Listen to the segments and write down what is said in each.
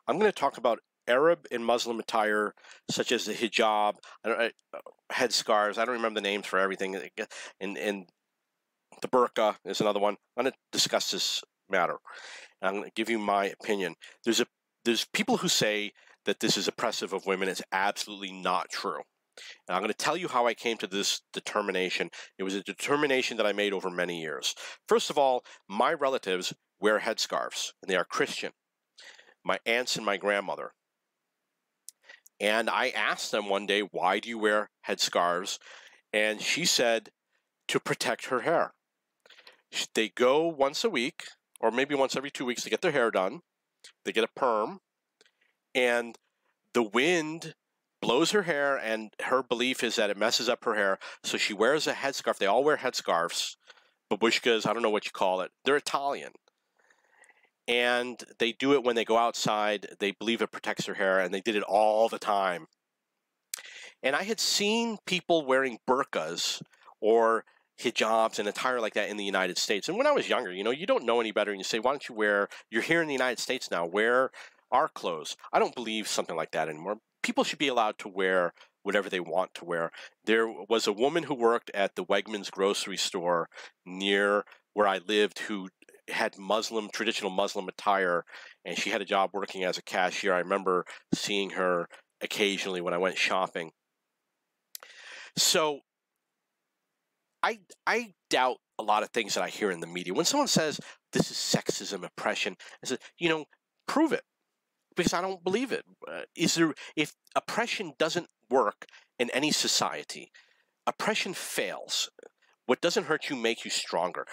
I'm going to talk about Arab and Muslim attire, such as the hijab, headscarves. I don't remember the names for everything. And the burqa is another one. I'm going to discuss this matter. And I'm going to give you my opinion. There's people who say that this is oppressive of women. It's absolutely not true. And I'm going to tell you how I came to this determination. It was a determination that I made over many years. First of all, my relatives wear headscarves, and they are Christian. My aunts and my grandmother. And I asked them one day, why do you wear headscarves? And she said, to protect her hair. They go once a week, or maybe once every 2 weeks, to get their hair done. They get a perm, and the wind blows her hair, and her belief is that it messes up her hair, so she wears a headscarf. They all wear headscarves, babushkas, I don't know what you call it. They're Italian. And they do it when they go outside. They believe it protects their hair, and they did it all the time. And I had seen people wearing burkas or hijabs and attire like that in the United States. And when I was younger, you don't know any better, and you say, why don't you you're here in the United States now, wear our clothes. I don't believe something like that anymore. People should be allowed to wear whatever they want to wear. There was a woman who worked at the Wegmans grocery store near where I lived who had traditional Muslim attire, and she had a job working as a cashier. I remember seeing her occasionally when I went shopping. So I doubt a lot of things that I hear in the media. When someone says this is sexism, oppression, I say, prove it, because I don't believe it. If oppression doesn't work in any society, oppression fails. What doesn't hurt you makes you stronger.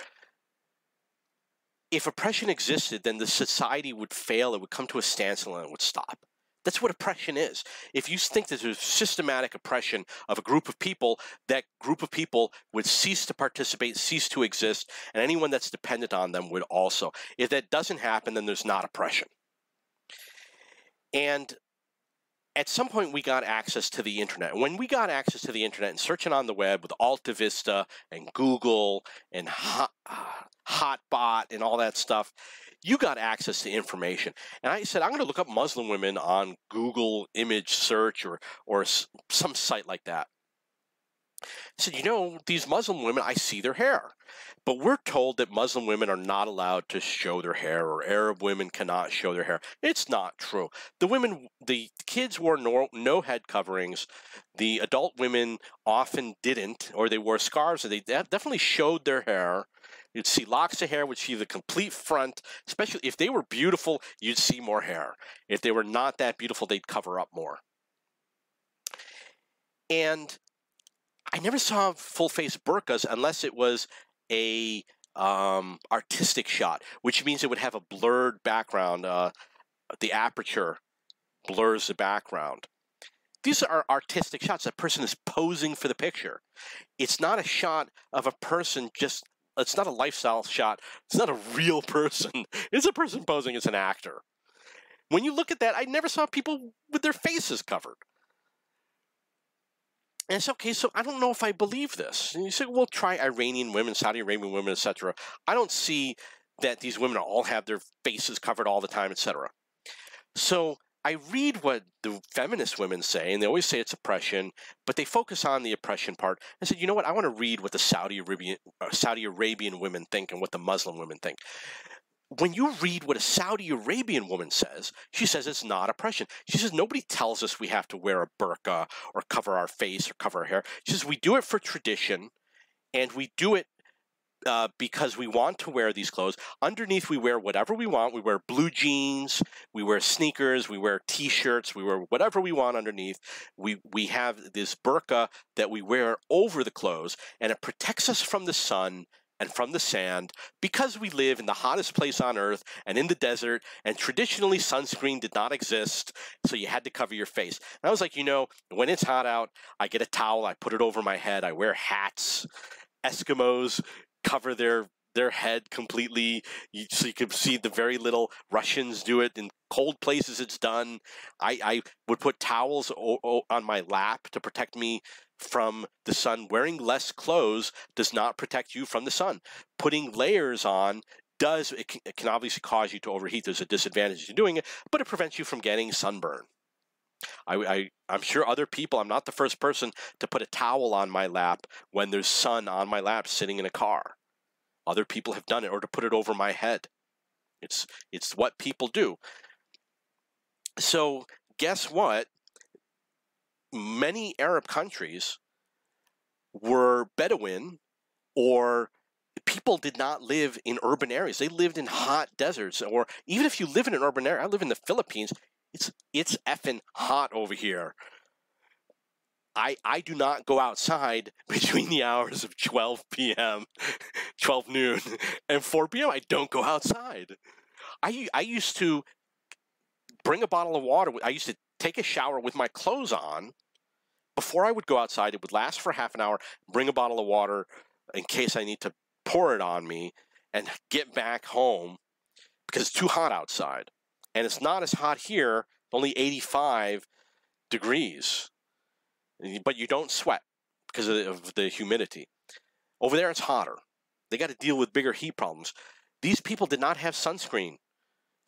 If oppression existed, then the society would fail, it would come to a standstill, and it would stop. That's what oppression is. If you think that there's systematic oppression of a group of people, that group of people would cease to participate, cease to exist, and anyone that's dependent on them would also. If that doesn't happen, then there's not oppression. And at some point, we got access to the internet. When we got access to the internet and searching on the web with Alta Vista and Google and Hotbot and all that stuff, you got access to information. And I said, I'm going to look up Muslim women on Google image search or some site like that. I said, these Muslim women, I see their hair. But we're told that Muslim women are not allowed to show their hair, or Arab women cannot show their hair. It's not true. The kids wore no head coverings. The adult women often didn't, or they wore scarves, and they definitely showed their hair. You'd see locks of hair, would see the complete front. Especially if they were beautiful, you'd see more hair. If they were not that beautiful, they'd cover up more. And I never saw full-face burqas unless it was a artistic shot, which means it would have a blurred background. The aperture blurs the background. These are artistic shots. A person is posing for the picture. It's not a shot of a person it's not a lifestyle shot. It's not a real person. It's a person posing as an actor. When you look at that, I never saw people with their faces covered. And it's okay, so I don't know if I believe this. And you say, well, try Iranian women, Saudi Arabian women, etc. I don't see that these women all have their faces covered all the time, etc. So I read what the feminist women say, and they always say it's oppression, but they focus on the oppression part. I said, you know what? I want to read what the Saudi Arabian women think and what the Muslim women think. When you read what a Saudi Arabian woman says, she says it's not oppression. She says nobody tells us we have to wear a burqa or cover our face or cover our hair. She says we do it for tradition, and we do it because we want to wear these clothes. Underneath, we wear whatever we want. We wear blue jeans, we wear sneakers, we wear T-shirts, we wear whatever we want underneath. We have this burqa that we wear over the clothes, and it protects us from the sun and from the sand, because we live in the hottest place on earth and in the desert, and traditionally sunscreen did not exist, so you had to cover your face. And I was like, when it's hot out, I get a towel, I put it over my head, I wear hats. Eskimos cover their head completely, so you can see the very little. Russians do it in cold places. It's done. I would put towels on my lap to protect me from the sun. Wearing less clothes does not protect you from the sun. Putting layers on it can obviously cause you to overheat. There's a disadvantage to doing it, but it prevents you from getting sunburn. I'm sure other people, I'm not the first person to put a towel on my lap when there's sun on my lap sitting in a car. Other people have done it, or to put it over my head. It's what people do. So guess what? Many Arab countries were Bedouin, or people did not live in urban areas. They lived in hot deserts. Or even if you live in an urban area, I live in the Philippines, it's effing hot over here. I do not go outside between the hours of 12 p.m., 12 noon, and 4 p.m. I don't go outside. I used to bring a bottle of water. I used to take a shower with my clothes on before I would go outside. It would last for half an hour. Bring a bottle of water in case I need to pour it on me, and get back home because it's too hot outside. And it's not as hot here, only 85 degrees. But you don't sweat because of the humidity. Over there, it's hotter. They got to deal with bigger heat problems. These people did not have sunscreen.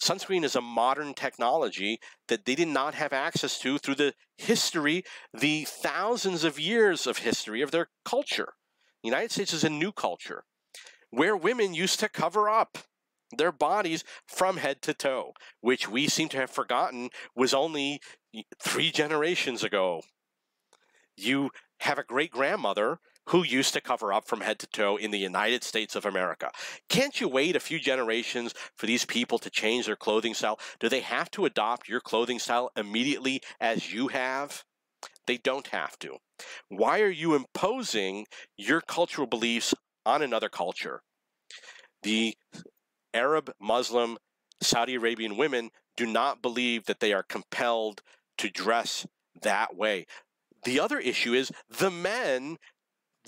Sunscreen is a modern technology that they did not have access to through the history, the thousands of years of history of their culture. The United States is a new culture where women used to cover up their bodies from head to toe, which we seem to have forgotten was only 3 generations ago. You have a great-grandmother who used to cover up from head to toe in the United States of America. Can't you wait a few generations for these people to change their clothing style? Do they have to adopt your clothing style immediately as you have? They don't have to. Why are you imposing your cultural beliefs on another culture? The Arab, Muslim, Saudi Arabian women do not believe that they are compelled to dress that way. The other issue is the men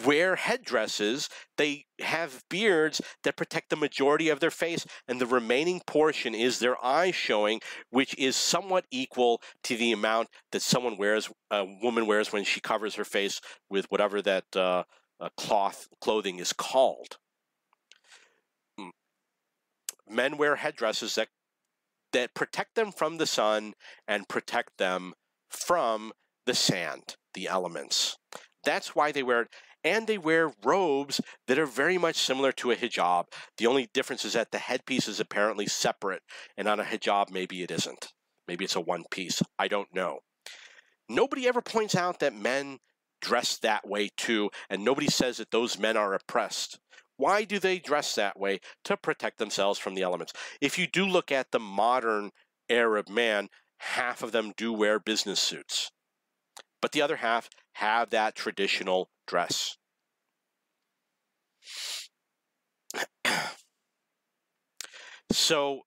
wear headdresses. They have beards that protect the majority of their face, and the remaining portion is their eyes showing, which is somewhat equal to the amount that a woman wears when she covers her face with whatever that clothing is called. Men wear headdresses that protect them from the sun and protect them from the sand, the elements. That's why they wear it. And they wear robes that are very much similar to a hijab. The only difference is that the headpiece is apparently separate, and on a hijab, maybe it isn't. Maybe it's a one piece. I don't know. Nobody ever points out that men dress that way too, and nobody says that those men are oppressed. Why do they dress that way? To protect themselves from the elements. If you do look at the modern Arab man, half of them do wear business suits, but the other half have that traditional dress. So,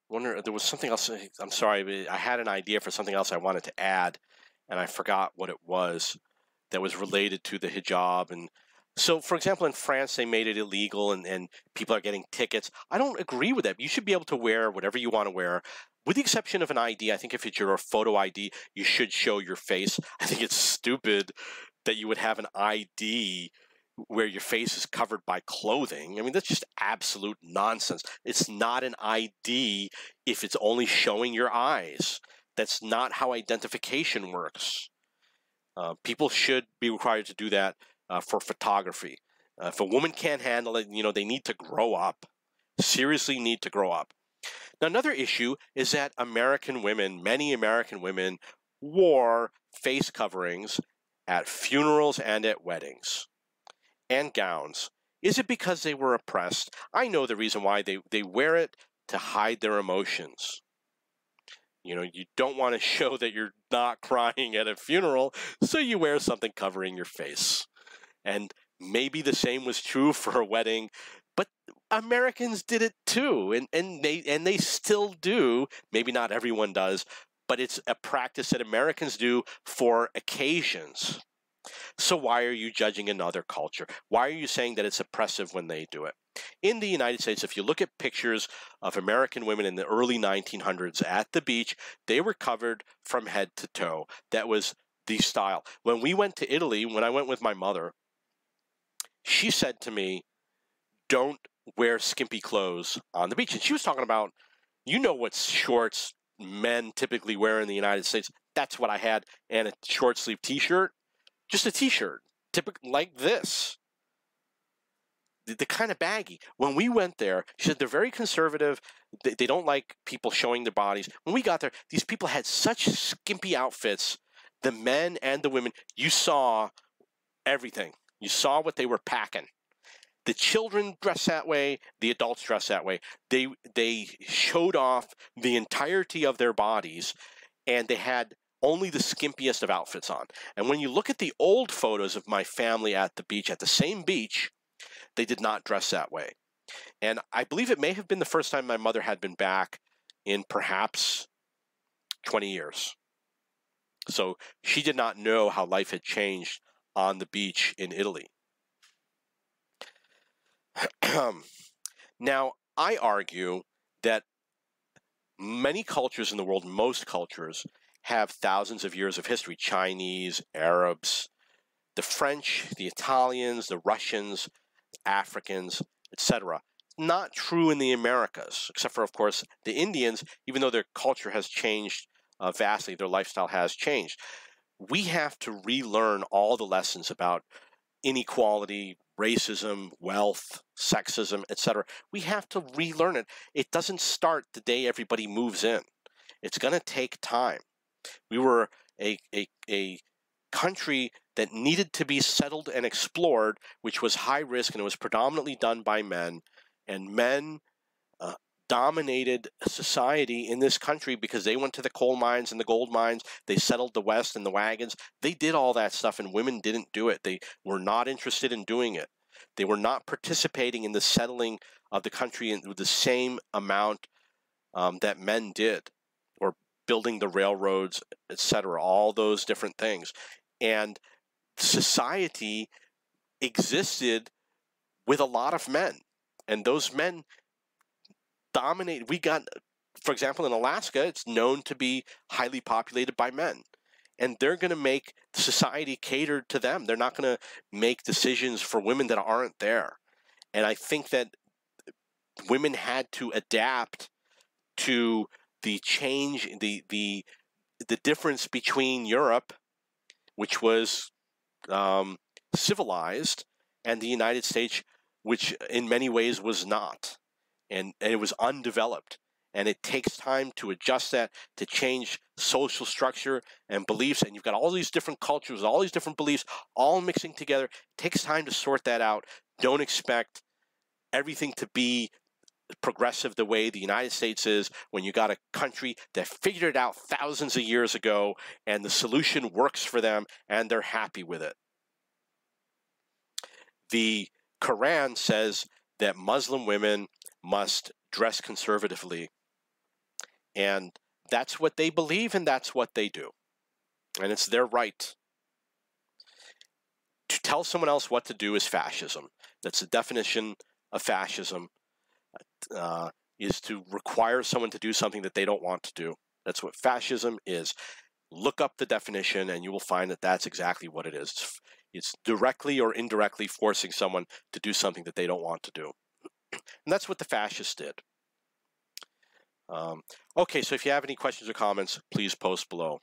wonder, there was something else. I'm sorry, I had an idea for something else I wanted to add, and I forgot what it was that was related to the hijab. And so, for example, in France, they made it illegal, and people are getting tickets. I don't agree with that. You should be able to wear whatever you want to wear, with the exception of an ID. I think if it's your photo ID, you should show your face. I think it's stupid that you would have an ID where your face is covered by clothing. I mean, that's just absolute nonsense. It's not an ID if it's only showing your eyes. That's not how identification works. People should be required to do that for photography. If a woman can't handle it, they need to grow up. Seriously need to grow up. Now, another issue is that many American women wore face coverings at funerals and at weddings, and gowns. Is it because they were oppressed? I know the reason why. They wear it to hide their emotions. You don't want to show that you're not crying at a funeral, so you wear something covering your face. And maybe the same was true for a wedding, but Americans did it too, and they still do. Maybe not everyone does, but it's a practice that Americans do for occasions. So why are you judging another culture? Why are you saying that it's oppressive when they do it? In the United States, if you look at pictures of American women in the early 1900s at the beach, they were covered from head to toe. That was the style. When we went to Italy, when I went with my mother, she said to me, don't wear skimpy clothes on the beach. And she was talking about, you know what shorts men typically wear in the United States. That's what I had, and a short sleeve t-shirt. Just a t-shirt, typical like this. The kind of baggy. When we went there, she said they're very conservative. They don't like people showing their bodies. When we got there, these people had such skimpy outfits, the men and the women. You saw everything. You saw what they were packing. The children dress that way. The adults dress that way. They showed off the entirety of their bodies, and they had only the skimpiest of outfits on. And when you look at the old photos of my family at the beach, at the same beach, they did not dress that way. And I believe it may have been the first time my mother had been back in perhaps 20 years. So she did not know how life had changed on the beach in Italy. Now, I argue that many cultures in the world, most cultures, have thousands of years of history. Chinese, Arabs, the French, the Italians, the Russians, Africans, etc. Not true in the Americas, except for, of course, the Indians, even though their culture has changed vastly, their lifestyle has changed. We have to relearn all the lessons about inequality, racism, wealth, sexism, etc. We have to relearn it. It doesn't start the day everybody moves in. It's going to take time. We were a country that needed to be settled and explored, which was high risk, and it was predominantly done by men. And men dominated society in this country because they went to the coal mines and the gold mines. They settled the West and the wagons. They did all that stuff, and women didn't do it. They were not interested in doing it. They were not participating in the settling of the country with the same amount that men did, or building the railroads, etc., all those different things. And society existed with a lot of men, and those men dominated. We got, for example, in Alaska, it's known to be highly populated by men, and they're going to make society cater to them. They're not going to make decisions for women that aren't there. And I think that women had to adapt to the change, the difference between Europe, which was civilized, and the United States, which in many ways was not. And it was undeveloped. And it takes time to adjust that, to change social structure and beliefs. And you've got all these different cultures, all these different beliefs, all mixing together. It takes time to sort that out. Don't expect everything to be progressive the way the United States is when you got a country that figured it out thousands of years ago, and the solution works for them, and they're happy with it. The Quran says that Muslim women must dress conservatively, and that's what they believe, and that's what they do, and it's their right. To tell someone else what to do is fascism. That's the definition of fascism, is to require someone to do something that they don't want to do. That's what fascism is. Look up the definition, and you will find that that's exactly what it is. It's directly or indirectly forcing someone to do something that they don't want to do. And that's what the fascists did. Okay, so if you have any questions or comments, please post below.